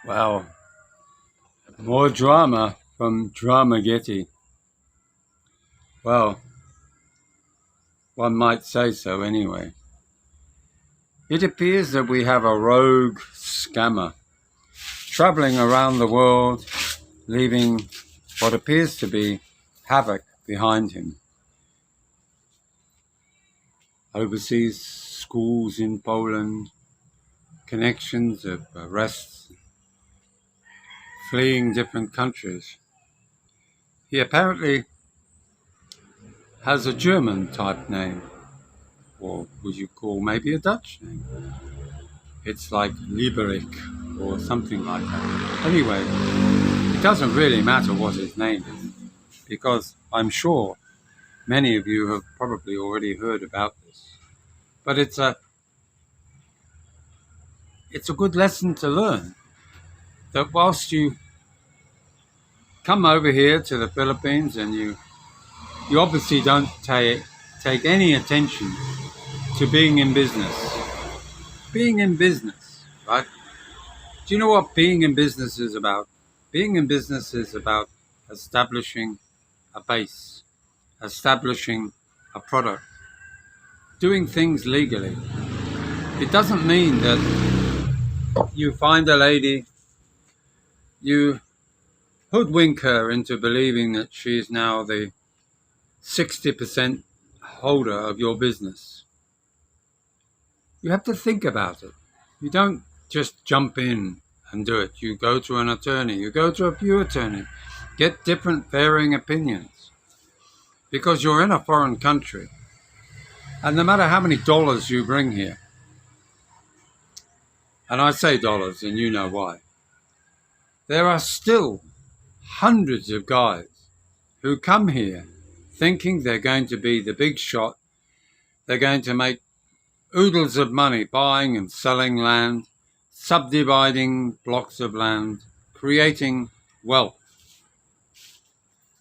Wow, more drama from Dramagette. Well, one might say so anyway. It appears that we have a rogue scammer travelling around the world, leaving what appears to be havoc behind him. Overseas schools in Poland, connections of arrests, fleeing different countries. He apparently has a German type name, or would you call maybe a Dutch name? It's like Lieberich or something like that. Anyway, it doesn't really matter what his name is, because I'm sure many of you have probably already heard about this. But it's a good lesson to learn that whilst you come over here to the Philippines and you obviously don't take any attention to being in business. Being in business, right? Do you know what being in business is about? Being in business is about establishing a base, establishing a product, doing things legally. It doesn't mean that you find a lady, you hoodwink her into believing that she is now the 60% holder of your business. You have to think about it. You don't just jump in and do it. You go to an attorney, you go to a few attorneys, get different varying opinions, because you're in a foreign country. And no matter how many dollars you bring here, and I say dollars and you know why, there are still hundreds of guys who come here thinking they're going to be the big shot, they're going to make oodles of money buying and selling land, subdividing blocks of land, creating wealth.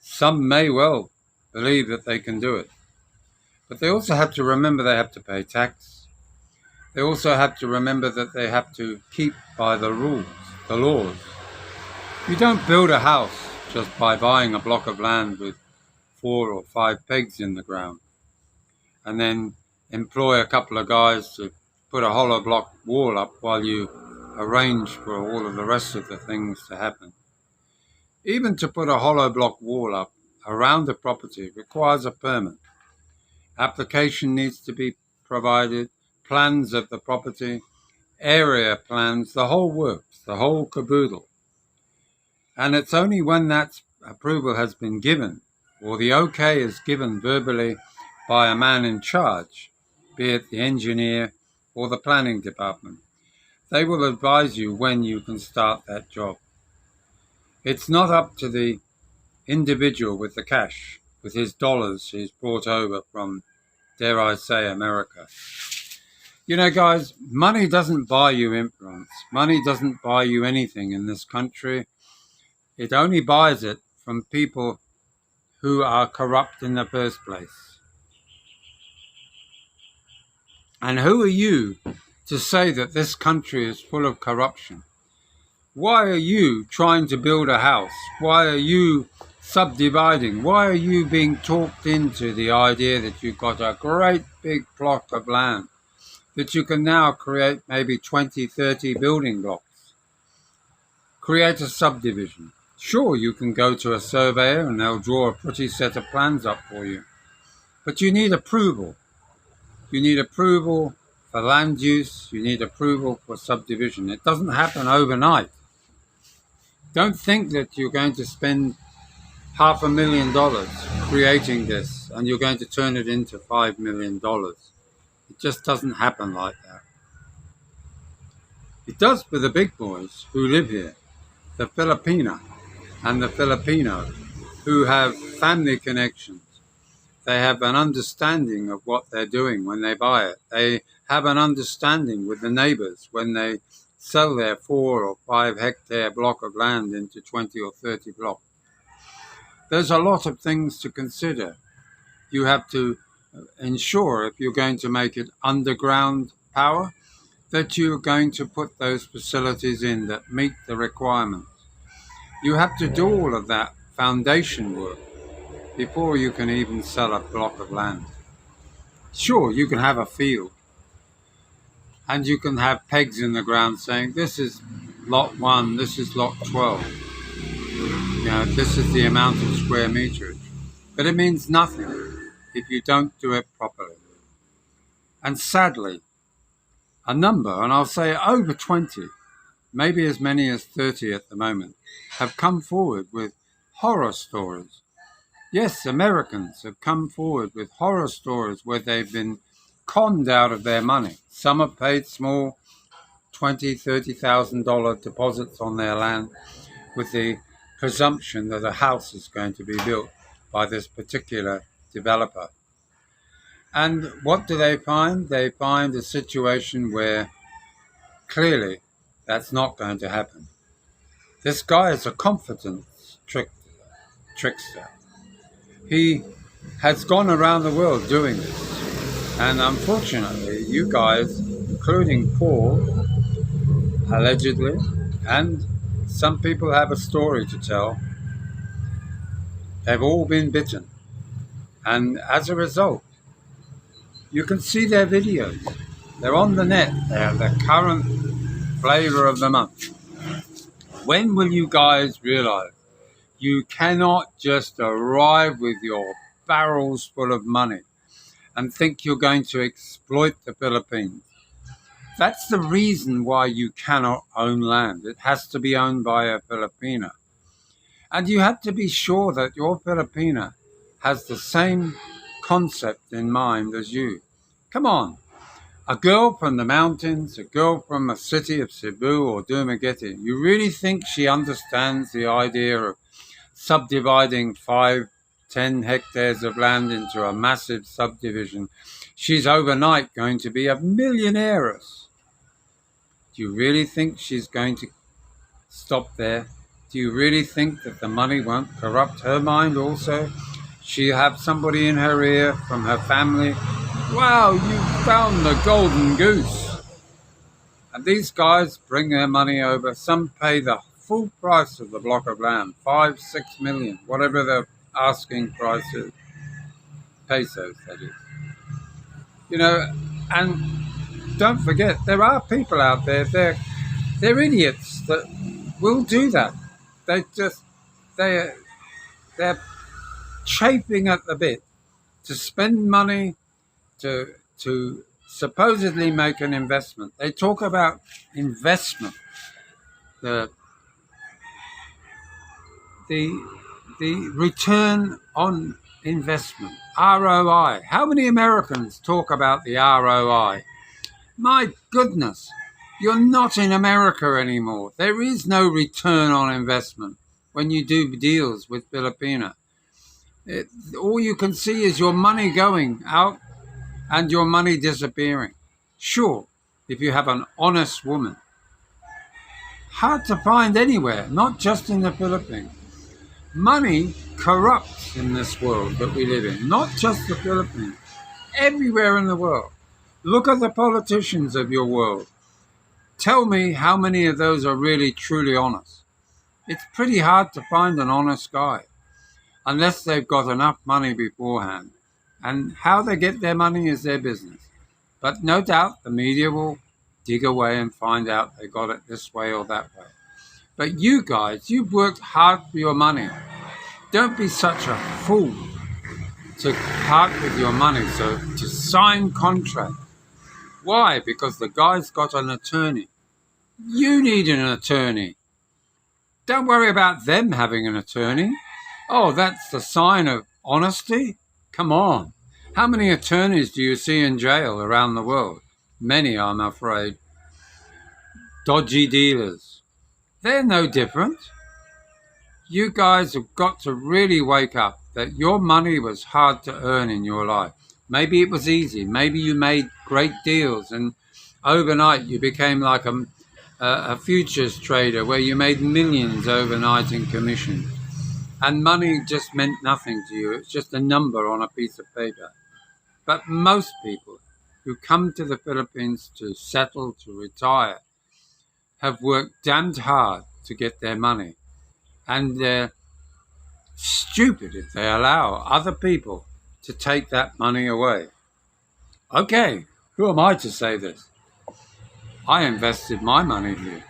Some may well believe that they can do it, but they also have to remember they have to pay tax. They also have to remember that they have to keep by the rules, the laws. You don't build a house just by buying a block of land with 4 or 5 pegs in the ground and then employ a couple of guys to put a hollow block wall up while you arrange for all of the rest of the things to happen. Even to put a hollow block wall up around the property requires a permit. Application needs to be provided, plans of the property, area plans, the whole works, the whole caboodle. And it's only when that approval has been given, or the okay is given verbally by a man in charge, be it the engineer or the planning department, they will advise you when you can start that job. It's not up to the individual with the cash, with his dollars he's brought over from, dare I say, America. You know, guys, money doesn't buy you influence. Money doesn't buy you anything in this country. It only buys it from people who are corrupt in the first place. And who are you to say that this country is full of corruption? Why are you trying to build a house? Why are you subdividing? Why are you being talked into the idea that you've got a great big plot of land that you can now create maybe 20, 30 building blocks? Create a subdivision. Sure, you can go to a surveyor and they'll draw a pretty set of plans up for you. But you need approval. You need approval for land use. You need approval for subdivision. It doesn't happen overnight. Don't think that you're going to spend $500,000 creating this and you're going to turn it into $5 million. It just doesn't happen like that. It does for the big boys who live here, the Filipina and the Filipino, who have family connections. They have an understanding of what they're doing when they buy it. They have an understanding with the neighbors when they sell their 4 or 5 hectare block of land into 20 or 30 blocks. There's a lot of things to consider. You have to ensure, if you're going to make it underground power, that you're going to put those facilities in that meet the requirements. You have to do all of that foundation work before you can even sell a block of land. Sure, you can have a field and you can have pegs in the ground saying this is lot 1, this is lot 12. This is the amount of square meterage. But it means nothing if you don't do it properly. And sadly, a number, and I'll say over 20, maybe as many as 30 at the moment, have come forward with horror stories. Yes, Americans have come forward with horror stories where they've been conned out of their money. Some have paid small $20,000, $30,000 deposits on their land with the presumption that a house is going to be built by this particular developer. And what do they find? They find a situation where clearly that's not going to happen. This guy is a confidence trickster. He has gone around the world doing this. And unfortunately, you guys, including Paul, allegedly, and some people have a story to tell, they've all been bitten. And as a result, you can see their videos. They're on the net. They're the current flavor of the month. When will you guys realize you cannot just arrive with your barrels full of money and think you're going to exploit the Philippines? That's the reason why you cannot own land. It has to be owned by a Filipina. And you have to be sure that your Filipina has the same concept in mind as you. Come on. A girl from the mountains, a girl from a city of Cebu or Dramagette, you really think she understands the idea of subdividing 5-10 hectares of land into a massive subdivision? She's overnight going to be a millionairess. Do you really think she's going to stop there? Do you really think that the money won't corrupt her mind also? She'll have somebody in her ear from her family. Wow, you found the golden goose. And these guys bring their money over. Some pay the full price of the block of land, 5-6 million, whatever the asking price is. Pesos, that is. And don't forget, there are people out there, they're idiots that will do that. They're chafing at the bit to spend money to supposedly make an investment. They talk about investment, the return on investment, ROI. How many Americans talk about the ROI? My goodness, you're not in America anymore. There is no return on investment when you do deals with Filipina. All you can see is your money going out and your money disappearing. Sure, if you have an honest woman. Hard to find anywhere, not just in the Philippines. Money corrupts in this world that we live in, not just the Philippines, everywhere in the world. Look at the politicians of your world. Tell me how many of those are really, truly honest. It's pretty hard to find an honest guy, unless they've got enough money beforehand. And how they get their money is their business. But no doubt the media will dig away and find out they got it this way or that way. But you guys, you've worked hard for your money. Don't be such a fool to part with your money, so to sign contract. Why? Because the guy's got an attorney. You need an attorney. Don't worry about them having an attorney. Oh, that's the sign of honesty? Come on. How many attorneys do you see in jail around the world? Many, I'm afraid. Dodgy dealers. They're no different. You guys have got to really wake up that your money was hard to earn in your life. Maybe it was easy. Maybe you made great deals and overnight you became like a futures trader where you made millions overnight in commission. And money just meant nothing to you. It's just a number on a piece of paper. But most people who come to the Philippines to settle, to retire, have worked damned hard to get their money. And they're stupid if they allow other people to take that money away. Okay, who am I to say this? I invested my money here.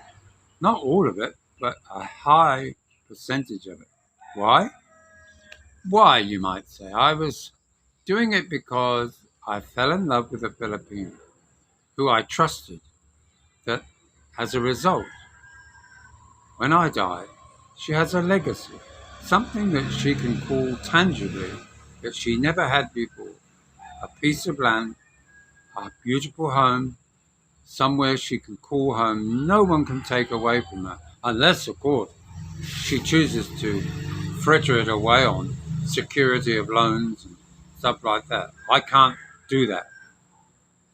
Not all of it, but a high percentage of it. Why? Why, you might say? I was doing it because I fell in love with a Filipino who I trusted, that as a result, when I die, she has a legacy, something that she can call tangibly that she never had before, a piece of land, a beautiful home, somewhere she can call home. No one can take away from her, unless, of course, she chooses to fritter it away on security of loans and stuff like that. I can't do that.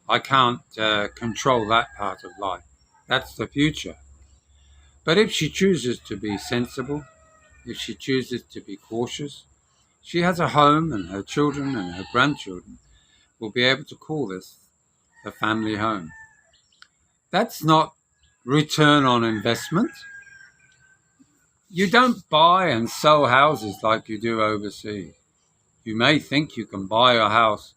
I can't control that part of life. That's the future. But if she chooses to be sensible, if she chooses to be cautious, she has a home, and her children and her grandchildren will be able to call this the family home. That's not return on investment. You don't buy and sell houses like you do overseas. You may think you can buy a house,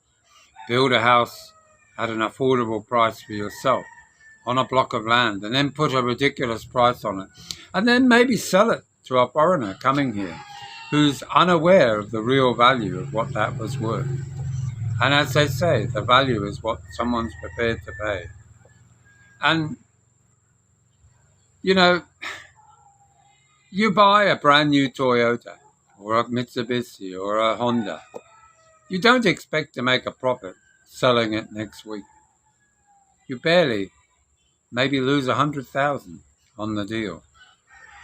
build a house at an affordable price for yourself on a block of land, and then put a ridiculous price on it, and then maybe sell it to a foreigner coming here who's unaware of the real value of what that was worth. And as they say, the value is what someone's prepared to pay. And, you know, you buy a brand new Toyota or a Mitsubishi or a Honda. You don't expect to make a profit selling it next week. You barely, maybe lose 100,000 on the deal.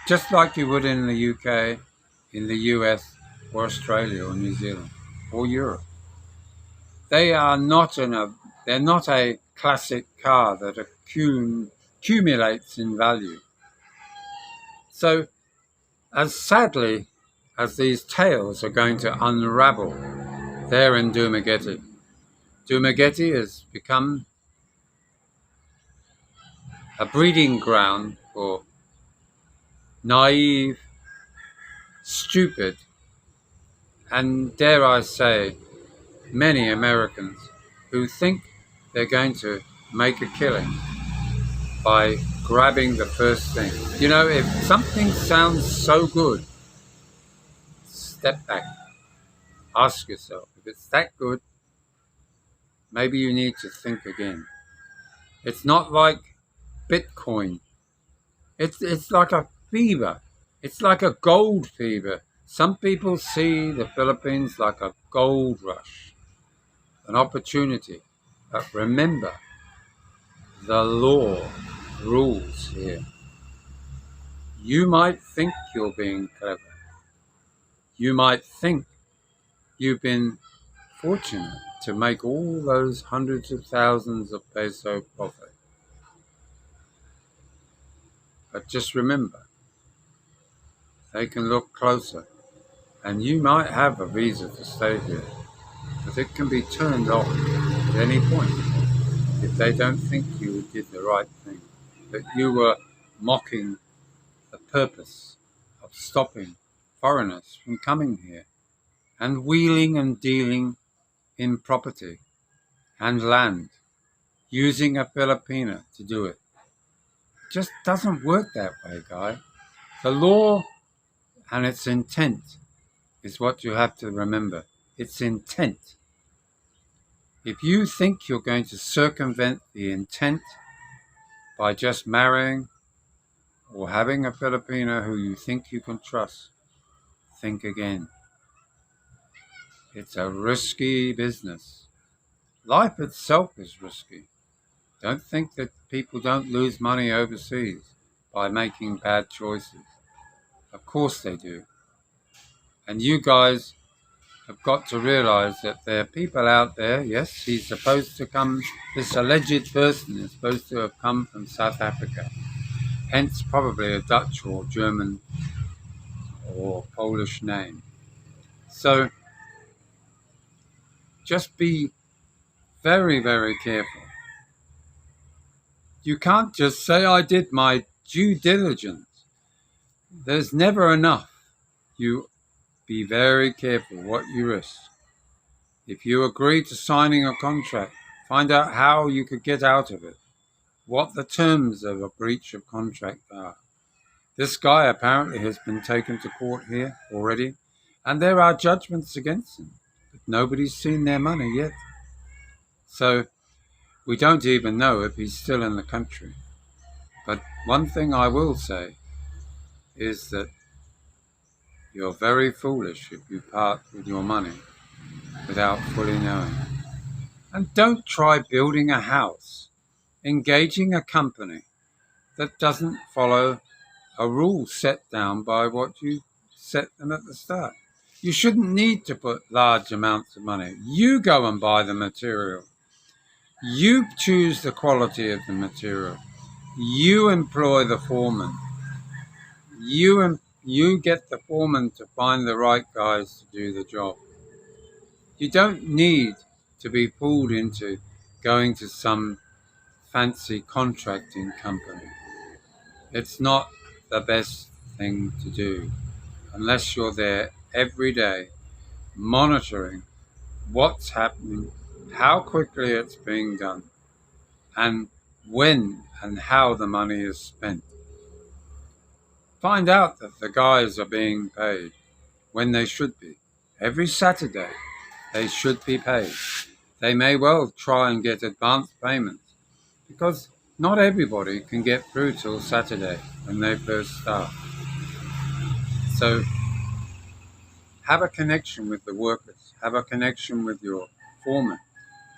Just like you would in the UK, in the US, or Australia, or New Zealand, or Europe. They're not a classic car that accumulates in value. So, as sadly as these tales are going to unravel there in Dramagette, Dramagette has become a breeding ground for naive, stupid, and dare I say, many Americans who think they're going to make a killing by grabbing the first thing. You know, if something sounds so good, step back. Ask yourself, if it's that good, maybe you need to think again. It's not like Bitcoin. It's like a fever. It's like a gold fever. Some people see the Philippines like a gold rush, an opportunity. But remember, the law rules here. You might think you're being clever. You might think you've been fortunate to make all those hundreds of thousands of peso profit. But just remember, they can look closer, and you might have a visa to stay here, but it can be turned off at any point if they don't think you did the right thing, that you were mocking the purpose of stopping foreigners from coming here and wheeling and dealing in property and land, using a Filipina to do it. It just doesn't work that way, guy. The law and its intent is what you have to remember. Its intent. If you think you're going to circumvent the intent by just marrying or having a Filipino who you think you can trust, think again. It's a risky business. Life itself is risky. Don't think that people don't lose money overseas by making bad choices. Of course they do. And you guys have got to realize that there are people out there, yes, he's supposed to come, this alleged person is supposed to have come from South Africa, hence probably a Dutch or German or Polish name. So just be very, very careful. You can't just say, I did my due diligence. There's never enough. You be very careful what you risk. If you agree to signing a contract, find out how you could get out of it, what the terms of a breach of contract are. This guy apparently has been taken to court here already, and there are judgments against him, but nobody's seen their money yet. So we don't even know if he's still in the country. But one thing I will say is that you're very foolish if you part with your money without fully knowing. And don't try building a house, engaging a company that doesn't follow a rule set down by what you set them at the start. You shouldn't need to put large amounts of money. You go and buy the material. You choose the quality of the material. You employ the foreman. You get the foreman to find the right guys to do the job. You don't need to be pulled into going to some fancy contracting company. It's not the best thing to do unless you're there every day monitoring what's happening, how quickly it's being done, and when and how the money is spent. Find out that the guys are being paid when they should be. Every Saturday, they should be paid. They may well try and get advance payments because not everybody can get through till Saturday when they first start. So have a connection with the workers, have a connection with your foreman,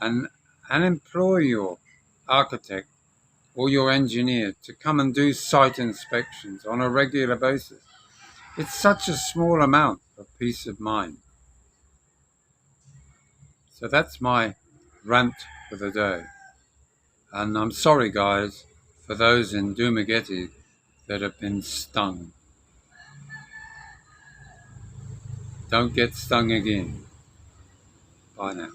and employ your architect or your engineer to come and do site inspections on a regular basis. It's such a small amount of peace of mind. So that's my rant for the day. And I'm sorry, guys, for those in DUMAGUETE that have been stung. Don't get stung again. Bye now.